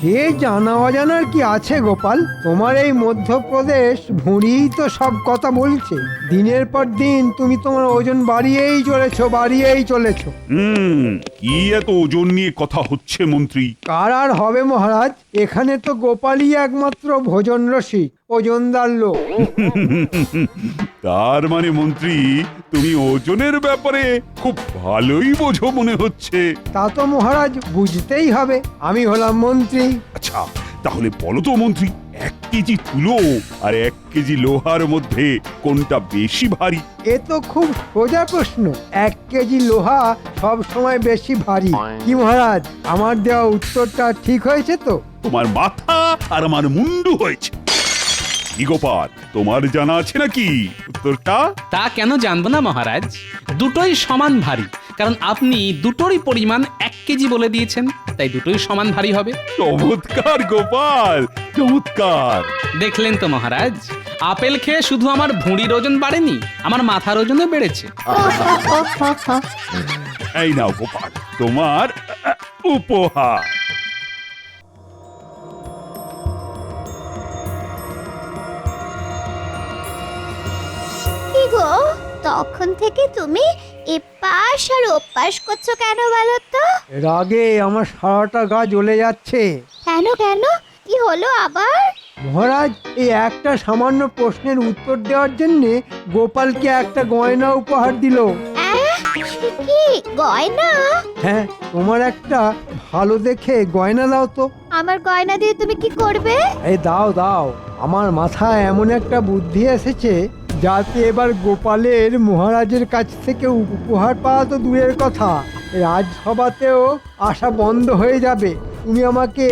সে জানা অজানার কি আছে গোপাল? তোমার এই মধ্যপ্রদেশ ভুঁড়িই তো সব কথা বলছে। দিনের পর দিন তুমি তোমার ওজন বাড়িয়েই চলেছো। কি এত ওজন নিয়ে কথা হচ্ছে মন্ত্রী? কার আর হবে মহারাজ, এখানে তো গোপালই একমাত্র ভোজন রসিক, ওজনদার লোক। তার মানে মন্ত্রী, তুমি ওজনের ব্যাপারে খুব ভালোই বোঝো মনে হচ্ছে। তা তো মহারাজ বুঝতেই হবে, আমি হলাম মন্ত্রী। আচ্ছা, তাহলে বলো তো মন্ত্রী, 1 কেজি তুলো আর 1 কেজি লোহার মধ্যে কোনটা বেশি ভারী? এ তো খুব সোজা প্রশ্ন। 1 কেজি লোহা সব সময় বেশি ভারী। কি মহারাজ, আমার দেওয়া উত্তরটা ঠিক হয়েছে তো? তোমার মাথা আর আমার মুন্ডু হয়েছে। কি গোপাল, তোমার জানা আছে নাকি উত্তরটা? তা কেন জানবো না মহারাজ, দুটোই সমান ভারী, কারণ আপনি দুটোরই পরিমাণ 1 কেজি বলে দিয়েছেন, তাই দুটোই সমান ভারী হবে। চমৎকার গোপাল, চমৎকার। দেখলেন তো মহারাজ, আপেল খেয়ে শুধু আমার ভুঁড়ির ওজন বাড়েনি, আমার মাথার ওজনও বেড়েছে। এই নাও গোপাল, তোমার উপহার। কি গো, তখন থেকে তুমি এপাশ আর ওপাশ করছো কেন বলো তো? রাগে আমার সারাটা গা জ্বলে যাচ্ছে। কেন কেন, কি হলো আবার? মহারাজ, এই একটা সামান্য প্রশ্নের উত্তর দেওয়ার জন্য গোপালকে একটা গয়না উপহার দিল। সে কি গয়না? হ্যাঁ, তোমার একটা ভালো দেখে গয়না দাও তো। আমার গয়না দিয়ে তুমি কি করবে? এই দাও, আমার মাথায় এমন একটা বুদ্ধি এসেছে যাতে এবার গোপালের মহারাজের কাছ থেকে উপহার পাওয়া তো দূরের কথা, রাজসভাতেও আসা বন্ধ হয়ে যাবে। তুমি আমাকে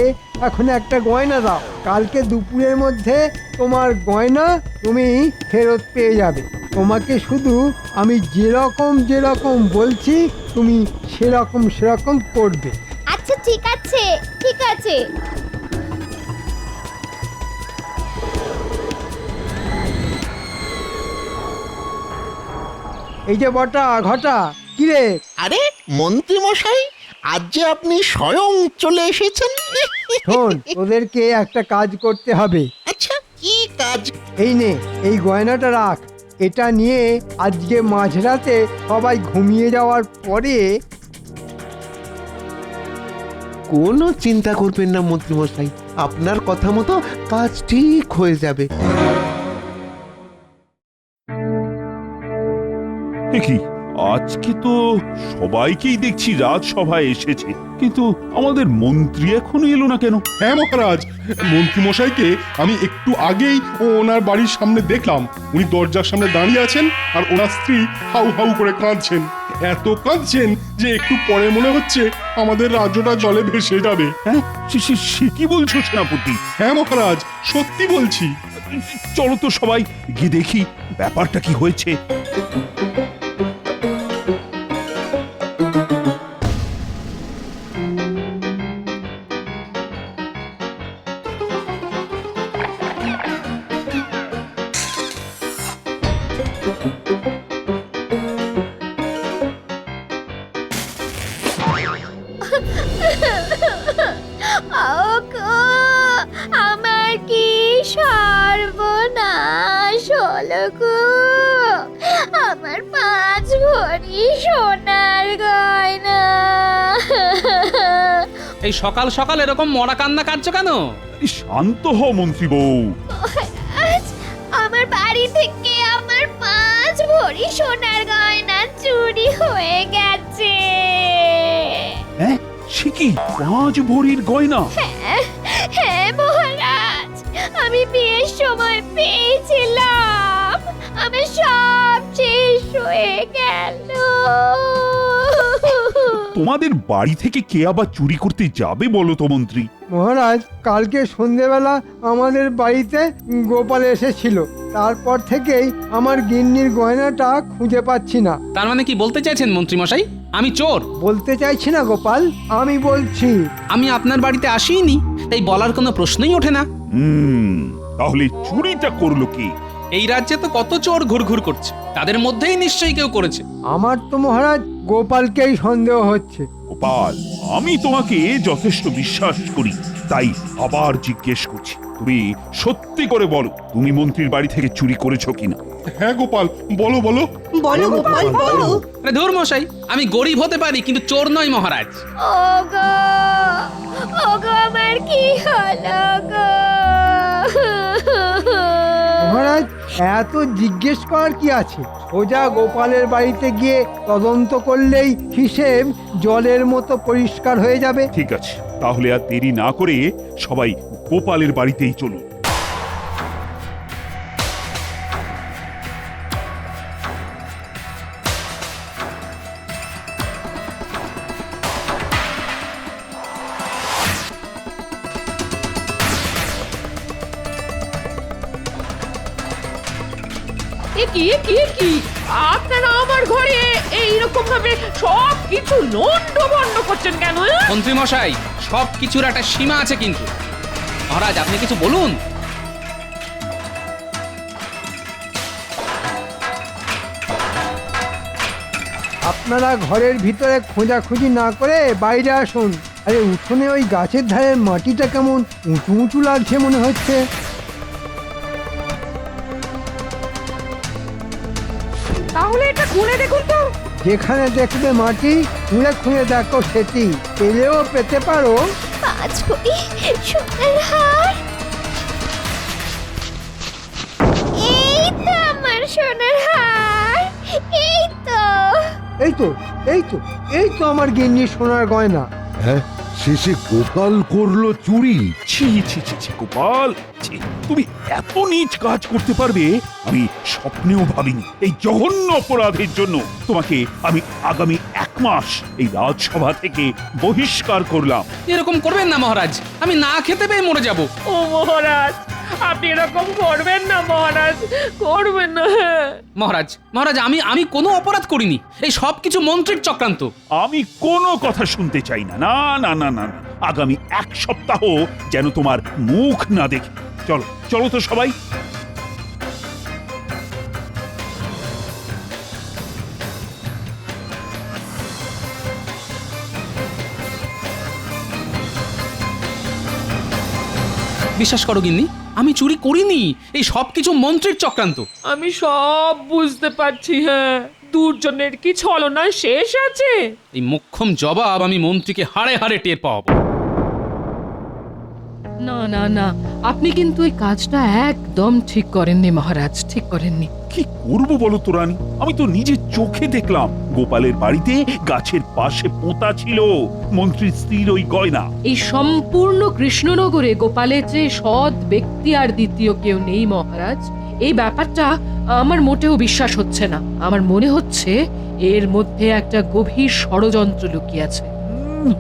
এখন একটা গয়না দাও, কালকে দুপুরের মধ্যে তোমার গয়না তুমি ফেরত পেয়ে যাবে। তোমাকে শুধু আমি যেরকম বলছি তুমি সেরকম করবে। আচ্ছা ঠিক আছে, ঠিক আছে। এই যে বটা ঘটা, কিরে? আরে মন্ত্রী মশাই, আজ যে আপনি স্বয়ং চলে এসেছেন। শোন, ওদেরকে একটা কাজ করতে হবে। আচ্ছা, কি কাজ? এই নে, এই গয়নাটা রাখ। এটা নিয়ে আজকে মাঝরাতে সবাই ঘুমিয়ে যাওয়ার পরে কোনো চিন্তা করবেন না মন্ত্রী মশাই, আপনার কথা মতো কাজ ঠিক হয়ে যাবে। কি আজকে তো সবাইকেই দেখছি রাজসভায় এসেছে, কিন্তু আমাদের মন্ত্রী এখনো এলো না কেন? হ্যাঁ মহারাজ, মন্ত্রী মশাইকে আমি একটু আগেই ওনার বাড়ির সামনে দেখলাম। উনি দরজার সামনে দাঁড়িয়ে আছেন আর ওনার স্ত্রী হাউ হাউ করে কাঁদছেন। এত কাঁদছেন যে একটু পরে মনে হচ্ছে আমাদের রাজ্যটা জলে ভেসে যাবে। হ্যাঁ, সে কি বলছো সেনাপতি? হ্যাঁ মহারাজ, সত্যি বলছি। চলো তো সবাই গিয়ে দেখি ব্যাপারটা কি হয়েছে। আমার কি সর্বনাশ হলো গো! আমার 5 ভরি সোনার গয়না। এই সকাল সকাল এরকম মরা কান্না কাটছো কেন? শান্ত হও মন্ত্রী বউ। আজ আমার বাড়ি থেকে আমার 5 ভরি সোনার গয়না চুরি হয়ে গেছে। হ্যাঁ, সে কি 5 ভরির গয়না? হ্যাঁ মহারাজ, আমি বিয়ের সময় পেয়েছিলাম, আমার সব শেষ হয়ে গেল। তোমাদের বাড়ি থেকে কে আবার চুরি করতে যাবে বলো তো মন্ত্রী? মহারাজ, কালকে সন্ধেবেলা আমাদের বাড়িতে গোপাল এসেছিল। তারপর থেকেই আমার গিন্নির গয়নাটা খুঁজে পাচ্ছি না। তার মানে কি বলতে চাইছেন মন্ত্রী মশাই আমি চোর? বলতে চাইছি না গোপাল, আমি বলছি আমি আপনার বাড়িতে আসিনি, তাই বলার কোনো প্রশ্নই ওঠে না। তাহলে চুরিটা করলো কি? এই রাজ্যে তো কত চোর ঘুরঘুর করছে, তাদের মধ্যেই নিশ্চয়ই কেউ করেছে। আমার তো মহারাজ গোপালকেই সন্দেহ হচ্ছে। গোপাল, আমি তোমাকে যথেষ্ট বিশ্বাস করি, তাই আবার জিজ্ঞেস করছি, তুমি সত্যি করে বলো তুমি মন্ত্রীর বাড়ি থেকে চুরি করেছো কিনা? হ্যাঁ গোপাল, বলো বলো। বলো গোপাল বলো। আরে ধুর মশাই, আমি গরিব হতে পারি কিন্তু চোর নই মহারাজ। ওগো ওগো আমার কি হলো গো? মহারাজ, এত জিজ্ঞেস করার কি আছে? সোজা গোপালের বাড়িতে গিয়ে তদন্ত করলেই হিসেব জলের মতো পরিষ্কার হয়ে যাবে। ঠিক আছে, তাহলে আর দেরি না করে সবাই গোপালের বাড়িতেই চলুন। কি কি কি আপনারা আমার ঘরে এইরকম ভাবে সব কিছু লন্ডভন্ড করছেন কেন? মন্ত্রী মশাই, সব কিছুর একটা সীমা আছে কিন্তু। মহারাজ, আপনি কিছু বলুন। আপনারা ঘরের ভিতরে খোঁজাখুঁজি না করে বাইরে আসুন। আরে উঠোনে ওই গাছের ধারের মাটিটা কেমন উঁচু উঁচু লাগছে মনে হচ্ছে। তাহলে এটা খুলে দেখুন তো। যেখানে দেখবে মাটি খুঁড়ে খুঁড়ে দেখো সেটি, পেলেও পেতে পারো 5 ভরি সোনার হার। এই তো আমার সোনার হার, এই তো। এই তো এই তো এই তো আমার গিন্নি সোনার গয়না। হ্যাঁ, শেষে গোপাল করলো চুরি। ছি ছি ছি ছি গোপাল, ছি, তুমি এত নীচ কাজ করতে পারবে আমি স্বপ্নেও ভাবিনি। এই জঘন্য অপরাধের জন্য তোমাকে আমি আগামী 1 মাস এই রাজসভা থেকে বহিষ্কার করলাম। এরকম করবেন না মহারাজ, আমি না খেতে পেয়ে মরে যাব। ও মহারাজ, আপনি এরকম করবেন না মহারাজ, করবেন না। মহারাজ মহারাজ, আমি কোনো অপরাধ করিনি, এই সব কিছু মন্ত্রীর চক্রান্ত। আমি কোনো কথা শুনতে চাই না, না না না না, আগামী 1 সপ্তাহ যেন তোমার মুখ না দেখি। চলো চলো তো সবাই। বিশ্বাস করো গিন্নি, আমি চুরি করিনি, এই সব কিছু মন্ত্রীর চক্রান্ত। আমি সব বুঝতে পারছি। হ্যাঁ, দুর্জনের কি ছলনা শেষ আছে? এই মোক্ষম জবাব আমি মন্ত্রীকে হাড়ে হাড়ে টের পাবো। না না না, আপনি কিন্তু এই কাজটা একদম ঠিক করেননি মহারাজ, ঠিক করেননি। কি করবো বলো তো রানী, আমি তো নিজের চোখে দেখলাম গোপালের বাড়িতে গাছের পাশে পোঁতা ছিল মন্ত্রীর স্ত্রীর ওই গয়না। এই সম্পূর্ণ কৃষ্ণনগরে গোপালের যে সৎ ব্যক্তি আর দ্বিতীয় কেউ নেই মহারাজ। এই ব্যাপারটা আমার মোটেও বিশ্বাস হচ্ছে না। আমার মনে হচ্ছে এর মধ্যে একটা গভীর ষড়যন্ত্র লুকিয়ে আছে।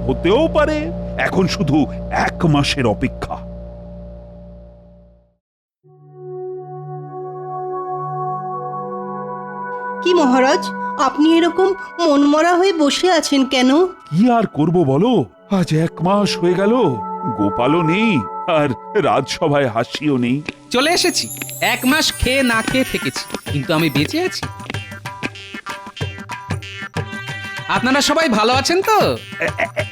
হতেও পারে, এখন শুধু 1 মাসের অপেক্ষা। কি মহারাজ, আপনি এরকম মনমরা হয়ে বসে আছেন কেন? কি আর করব বলো, আজ 1 মাস হয়ে গেল, গোপালও নেই আর রাজসভায় হাসিও নেই। চলে এসেছি, 1 মাস খেয়ে না খেয়ে থেকেছি, কিন্তু আমি বেঁচে আছি। আপনারা সবাই ভালো আছেন তো?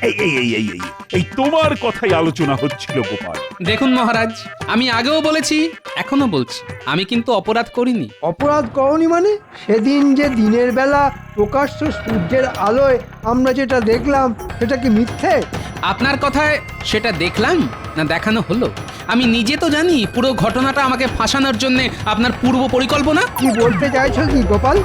এই এই এই এই এই এই তোমার কথাই আলোচনা হচ্ছিল গোপাল। দেখুন মহারাজ, আমি আগেও বলেছি, এখনো বলছি, আমি কিন্তু অপরাধ করিনি। অপরাধ করনি মানে? সেদিন যে দিনের বেলা প্রকাশ্য সূর্যের আলোয় আমরা যেটা দেখলাম সেটা কি মিথ্যে? আপনার কথায় সেটা দেখলাম না দেখানো হলো? আমি নিজে তো জানি পুরো ঘটনাটা আমাকে ফাঁসানোর জন্য আপনার পূর্ব পরিকল্পনা। কি বলতে চাইছো কি গোপাল?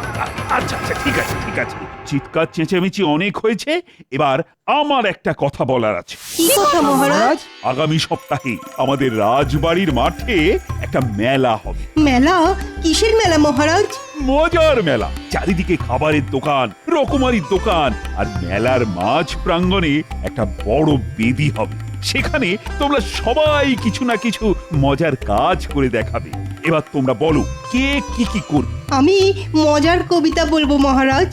আচ্ছা আচ্ছা, ঠিক আছে ঠিক আছে, চিৎকার চেঁচামেচি অনেক হয়েছে, এবার আমার একটা কথা বলার আছে। কি কথা মহারাজ? আগামী সপ্তাহে আমাদের রাজবাড়ির মাঠে একটা মেলা হবে। মেলা? কিসের মেলা মহারাজ? মজার মেলা, চারিদিকে খাবারের দোকান, রকমারির দোকান, আর মেলার মাঝ প্রাঙ্গণে একটা বড় বেদি হবে। সেখানে তোমরা সবাই কিছু না কিছু মজার কাজ করে দেখাবে। এবার তোমরা বলো কে কি কি করবে। আমি মজার কবিতা বলবো মহারাজ।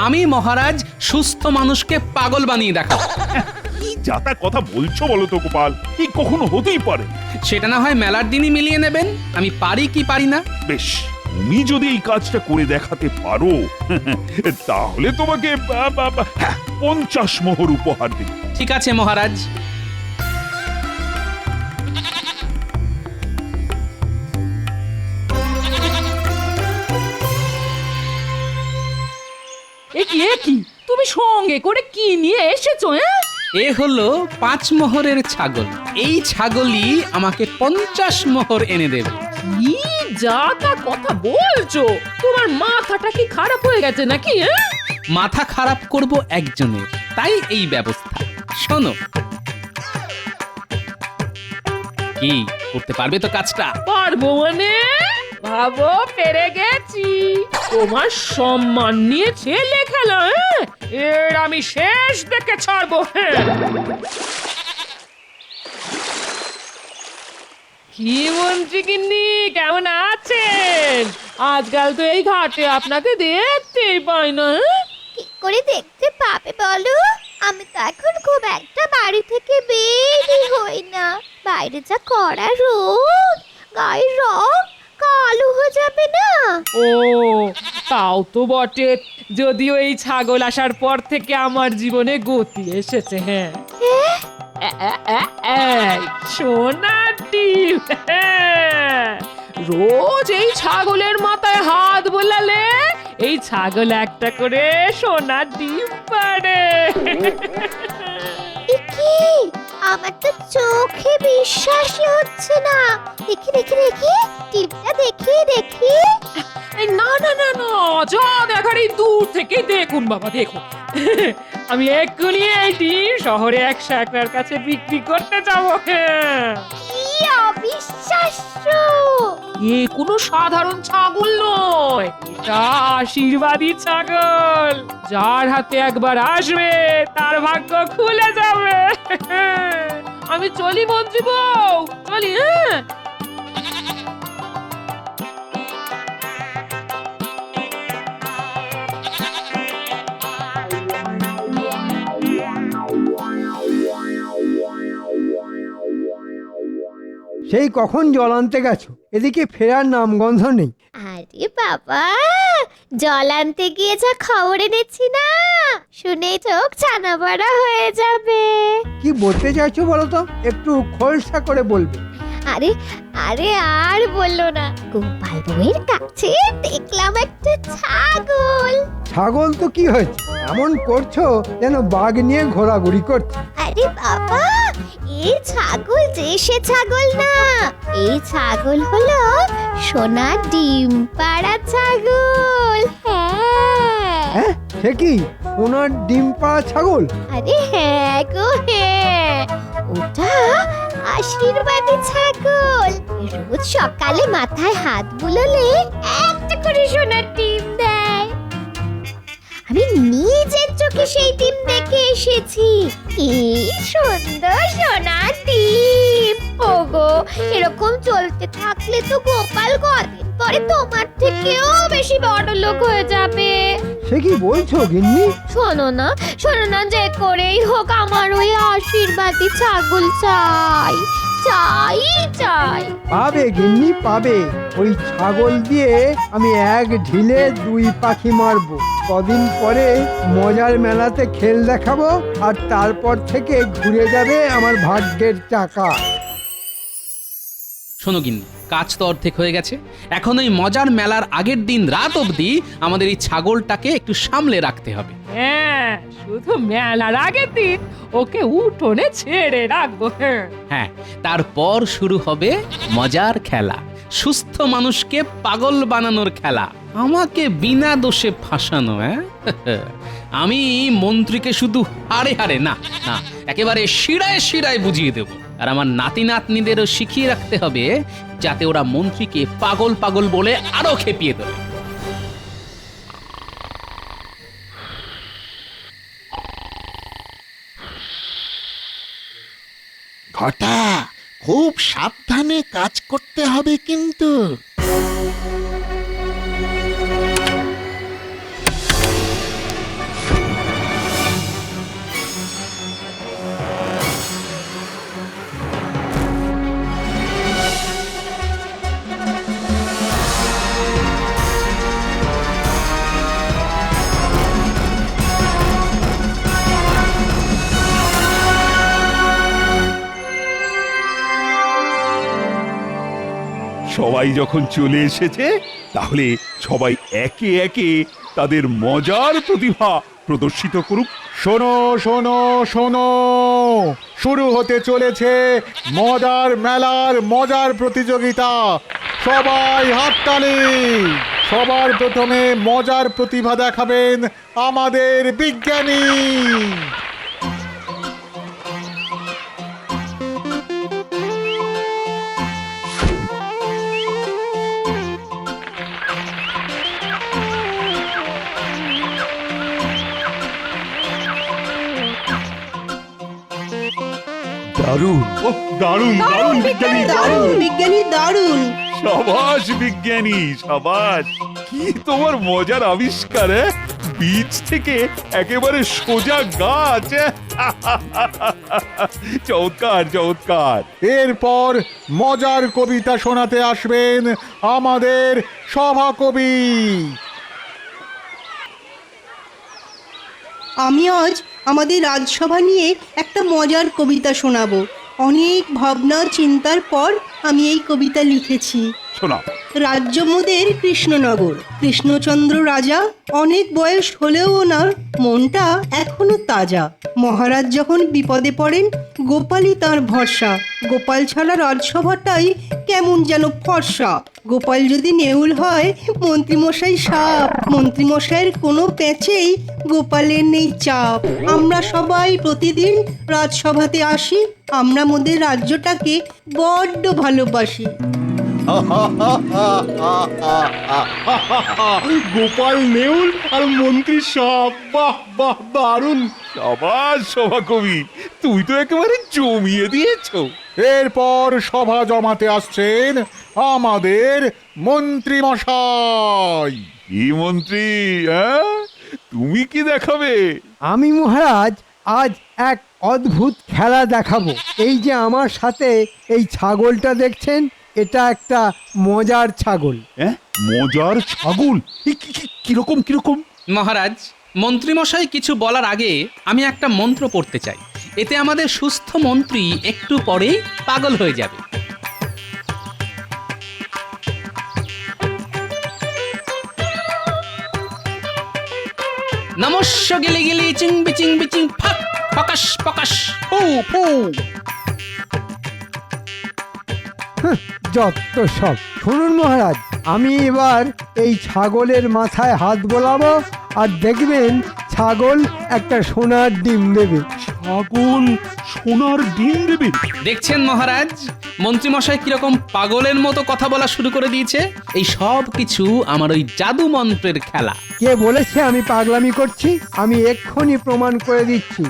আমি মহারাজ সুস্থ মানুষকে পাগল বানিয়ে দেখাবো। কি যাতা কথা বলছো বলো তো গোপাল, এই কখনো হতেই পারে? সেটা না হয় মেলার দিনই মিলিয়ে নেবেন, আমি পারি কি পারি না। বেশ, তুমি যদি এই কাজটা করে দেখাতে পারো তাহলে তোমাকে 50 মোহর উপহার দেব। ঠিক আছে মহারাজ। এ কি তুমি সঙ্গে করে কি নিয়ে এসেছো? এ হলো 5 মোহরের ছাগল। এই ছাগলই আমাকে 50 মোহর এনে দেবে। কি যা তা কথা বলছো? তোমার মাথাটা কি খারাপ হয়ে গেছে নাকি? মাথা খারাপ করব একজনের, তাই এই ব্যবস্থা। শোনো, কি করতে পারবে তো কাজটা? পারবো মানে? ভাবো পেরে গেছি। তোমার সম্মান নিয়ে ছেলে খেলা, এর আমি শেষ দেখে ছাড়বো। কি মন্ত্রী গিন্নি, কেমন আছেন? আজকাল তো এই ঘাটে আপনাকে দেখতেই পাই না। কি করে দেখতে পাবে বলো? আমি তো এখন খুব একটা বাড়ি থেকে বেরই হই না। বাইরে যা কড়া রোদ, গায়ের রং কালো হয়ে যাবে না? ও তাও তো বটে, যদিও এই ছাগল আসার পর থেকে আমার জীবনে গতি এসেছে। হ্যাঁ, সোনার ডিম। রোজ এই ছাগলের মাথায় হাত বোলালে এই ছাগল একটা করে সোনার ডিম পারে। কি? আমার তো চোখে বিশ্বাসই হচ্ছে না। দেখি দেখি দেখি, টিপটা দেখি। এই না না না না, যা দেখার এই দূর থেকে দেখুন বাবা, দেখুন। আমি এক্ষুনি এই ডিম শহরে এক শাকরার কাছে বিক্রি করতে যাবো। কি অবিশ্বাস্য! এ কোনো সাধারণ ছাগল নয়, এটা আশীর্বাদী ছাগল। যার হাতে একবার আসবে তার ভাগ্য খুলে যাবে। আমি চলি মন্ত্রী বউ, চলি। হ্যাঁ, সেই কখন জল আনতে গেছো, এদিকে ফেরার নামগন্ধ নেই। আরে বাবা, জল আনতে গিয়ে যা খবর এনেছি না, শুনে চোখ ছানা বড়া হয়ে যাবে। কি বলতে চাইছো বলো তো, একটু খোলসা করে বলবে। আরে আরে আর বললো না, গোপাল বউয়ের কাছে দেখলাম একটা ছাগল। ছাগল তো কি হয়েছে, এমন করছো যেন বাঘ নিয়ে ঘোরাঘুরি করছে। আরে বাবা, এই ছাগল যে সে ছাগল না, এই ছাগল হলো সোনার ডিম পাড়া ছাগল। হ্যাঁ, সে কি সোনার ডিম পাড়া ছাগল? আরে হ্যাঁ গো হ্যাঁ, ওটা আশীর্বাদী ছাগল। রোজ সকালে মাথায় হাত বুলোলে একটা করে সোনার ডিম দেয়। আমি নিজের চোখে সেই ডিম দেখে এসেছি। কি সুন্দর সোনার ডিম! ওগো, এরকম চলতে থাকলে তো গোপাল কদিন পরে তোমার থেকেও বেশি বড় লোক হয়ে যাবে। সে কি বলছো গিন্নি? শোনো না, যে করেই হোক আমার ওই আশীর্বাদী ছাগল চাই। পাবে গিন্নি, পাবে। ওই ছাগল দিয়ে আমি এক ঢিলে 2 পাখি মারবো। কদিন পরে মজার মেলাতে খেল দেখাবো, আর তারপর থেকে ঘুরে যাবে আমার ভাগ্যের চাকা। শোনো গিন্নি, কাজ তো অর্ধেক হয়ে গেছে। এখন ওই মজার মেলার আগের দিন রাত অবধি আমাদের এই ছাগলটাকে একটু সামলে রাখতে হবে। হ্যাঁ, শুধু মেলার আগের দিন ওকে উঠোনে ছেড়ে রাখবো। হ্যাঁ, তারপর শুরু হবে মজার খেলা, সুস্থ মানুষকে পাগল বানানোর খেলা, আমাকে বিনা দোষে ফাঁসানো। হ্যাঁ, আমি মন্ত্রীকে শুধু হারে হারে না, একেবারে শিরায় শিরায় বুঝিয়ে দেব। আর আমার নাতি নাতনিদেরও শিখিয়ে রাখতে হবে, যাতে ওরা মন্ত্রীকে পাগল পাগল বলে আরো খেপিয়ে দেবে। ঘটা, খুব সাবধানে কাজ করতে হবে কিন্তু। সবাই যখন চলে এসেছে তাহলে সবাই একে একে তাদের মজার প্রতিভা প্রদর্শিত করুক। শোনো শোনো শোনো, শুরু হতে চলেছে মজার মেলার মজার প্রতিযোগিতা। সবাই হাততালি। সবার প্রথমে মজার প্রতিভা দেখাবেন আমাদের বিজ্ঞানী। দারুণ! ওহ, দারুণ দারুণ বিজ্ঞানী, দারুণ। বিজ্ঞানী দারুণ। সাবাস বিজ্ঞানী, সাবাস! কি তোমার মজার আবিষ্কার! বীজ থেকে একেবারে সোজা গাছ। চমৎকার চমৎকার। এরপর মজার কবিতা শোনাতে আসবেন আমাদের সভাকবি। আমি আজ আমাদের রাজসভা নিয়ে একটা মজার কবিতা শোনাবো। অনেক ভাবনা চিন্তার পর আমি এই কবিতা লিখেছি। শোনা। রাজ্য মোদের কৃষ্ণনগর। কৃষ্ণচন্দ্র রাজা, অনেক বয়স হলেও ওনার মনটা এখনো তাজা। মহারাজ যখন বিপদে পড়েন, গোপালই তার ভরসা। গোপাল ছাড়া রাজসভাটাই কেমন যেন ফর্সা। গোপাল যদি নেউল হয়, মন্ত্রীমশাই সাপ। মন্ত্রীমশাইয়ের কোনো প্যাচেই গোপালের নেই চাপ। আমরা সবাই প্রতিদিন রাজসভাতে আসি। আমরা মোদের রাজ্যটাকে বড্ড ভালোবাসি। গোপাল নেউল আর মন্ত্রী সাপ, বাহ বাহ, দারুণ। সাবাস সভাকবি, তুই তো একেবারে জমিয়ে দিয়েছো। এরপর সভা জমাতে আসছেন আমাদের মন্ত্রী মশাই। কি মন্ত্রী, হ্যাঁ? তুমি কি দেখাবে? আমি মহারাজ আজ এক অদ্ভুত খেলা দেখাবো। এই যে আমার সাথে এই ছাগলটা দেখছেন, এটা একটা মজার ছাগল। হ্যাঁ, মজার ছাগল? কিরকম কিরকম? মহারাজ, মন্ত্রীমশাই কিছু বলার আগে আমি একটা মন্ত্র পড়তে চাই। এতে আমাদের সুস্থ মন্ত্রী একটু পরেই পাগল হয়ে যাবে। নমস্য গিলি গিলি চিং বিচিং বিচিং ফাক ফকাশ ফকাশ ফু ফু। যত সব। শুনুন মহারাজ, আমি এবার এই ছাগলের মাথায় হাত বোলাবো আর দেখবেন ছাগল একটা সোনার ডিম দেবে। ছাগল সোনার ডিম দেবে? দেখছেন মহারাজ, মন্ত্রীমশাই কিরকম পাগলের মতো কথা বলা শুরু করে দিয়েছে। এই সব কিছু আমার ওই জাদু মন্ত্রের খেলা। কে বলেছে আমি পাগলামি করছি? আমি এক্ষুনি প্রমাণ করে দিচ্ছি।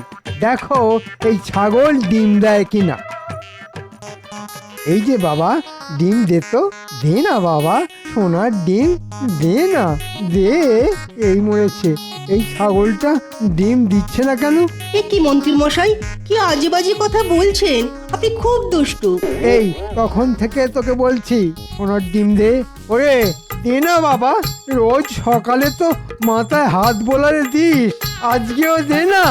দেখো এই ছাগল ডিম দেয় কিনা। এই যে বাবা, ডিম দে তো, দে না বাবা, সোনার ডিম দে না, দে। এই মরেছে, এই ছাগলটা ডিম দিচ্ছে না কেন? এ কি মন্ত্রী মশাই, কি আজে বাজে কথা বলছেন? আপনি খুব দুষ্টু। এই তখন থেকে তোকে বলছি সোনার ডিম দে। ওরে দে না বাবা, রোজ সকালে তো মাথায় হাত বোলারে দিস, আজকেও দে না।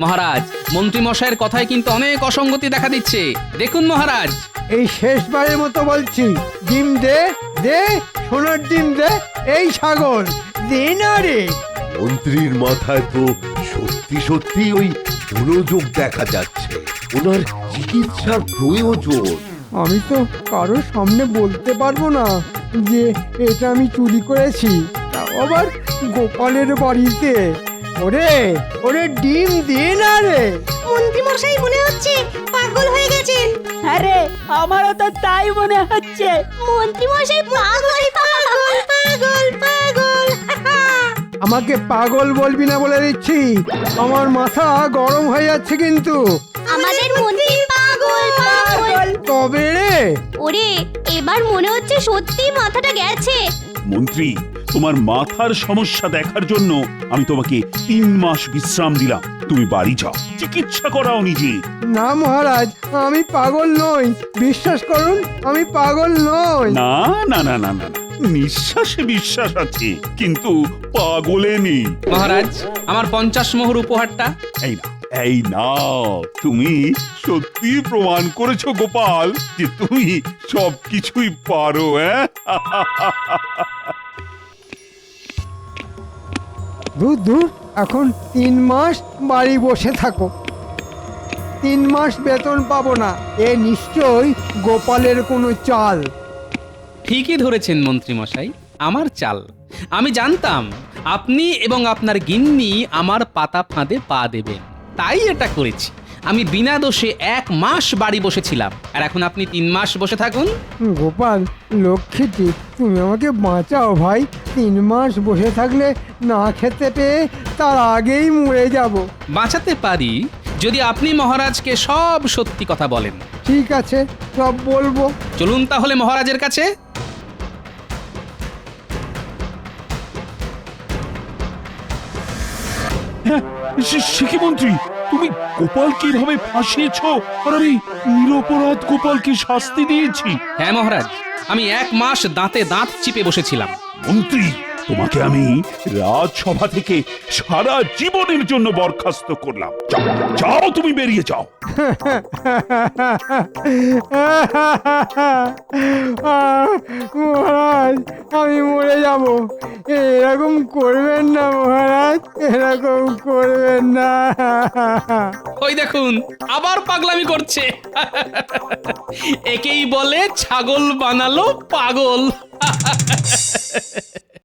মহারাজ, মন্ত্রীমশাইয়ের কথায় কিন্তু অনেক অসঙ্গতি দেখা দিচ্ছে। দেখুন মহারাজ, এই শেষবারের মতো বলছি, ডিম দে, দে সোনার ডিম দে। এই ছাগল দে না রে। মন্ত্রীর মাথায় তো সত্যি সত্যি ওই মনোযোগ দেখা যাচ্ছে, ওনার চিকিৎসার প্রয়োজন। আমি তো কারোর সামনে বলতে পারবো না যে এটা আমি চুরি করেছি, তাও আবার গোপালের বাড়িতে। ওরে ওরে ডিম দে না রে। মন্ত্রী মশাই মনে হচ্ছে পাগল হয়ে গেছেন। আরে আমারও তো তাই মনে হচ্ছে। মন্ত্রী মশাই পাগল পাগল পাগল পাগল। আমাকে পাগল বলবি না বলে দিচ্ছি, আমার মাথা গরম হয়ে যাচ্ছে কিন্তু। আমাদের মন্ত্রী পাগল পাগল। তবে রে, ওরে এবার মনে হচ্ছে সত্যি মাথাটা গেছে। মন্ত্রী, তোমার মাথার সমস্যা দেখার জন্য আমি তোমাকে 3 মাস বিশ্রাম দিলাম। তুমি বাড়ি যাও, চিকিৎসা করাও নিজে। না মহারাজ, আমি পাগল নই, বিশ্বাস করুন আমি পাগল নই। না না না না না, নিঃশ্বাসে বিশ্বাস আছে কিন্তু পাগলে নেই। মহারাজ, আমার 50 মোহর উপহারটা। এই না, এই নাও, তুমি সত্যি প্রমাণ করেছো গোপাল যে তুমি সবকিছুই পারো। দূর দূর, এখন 3 মাস বাড়ি বসে থাকো। 3 মাস বেতন পাবো না, এ নিশ্চয়ই গোপালের কোনো চাল। ঠিকই ধরেছেন মন্ত্রী মশাই, আমার চাল। আমি জানতাম আপনি এবং আপনার গিন্নি আমার পাতা ফাঁদে পা দেবেন, তাই এটা করেছি। আমি বিনা দোষে 1 মাস বাড়ি বসেছিলাম, আর এখন আপনি 3 মাস বসে থাকুন। গোপাল লক্ষ্মীটি, তুমি আমাকে বাঁচাও ভাই। 3 মাস বসে থাকলে না খেতে পেয়ে তার আগেই মরে যাব। বাঁচাতে পারি যদি আপনি মহারাজকে সব সত্যি কথা বলেন। ঠিক আছে, সব বলবো। চলুন তাহলে মহারাজের কাছে। সে কি মন্ত্রী, তুমি গোপালকে এভাবে ফাঁসিয়েছো আর আমি নিরপরাধ গোপালকে শাস্তি দিয়েছি? হ্যাঁ মহারাজ, আমি 1 মাস দাঁতে দাঁত চিপে বসেছিলাম। মন্ত্রী, তোমাকে আমি রাজসভা থেকে সারা জীবনের জন্য বরখাস্ত করলাম। যাও, যাও, তুমি বেরিয়ে যাও। মহারাজ, আমি মরে যাব। এরকম করবেন না মহারাজ, এরকম করবেন না। ওই দেখুন আবার পাগলামি করছে। একেই বলে ছাগল বানালো পাগল।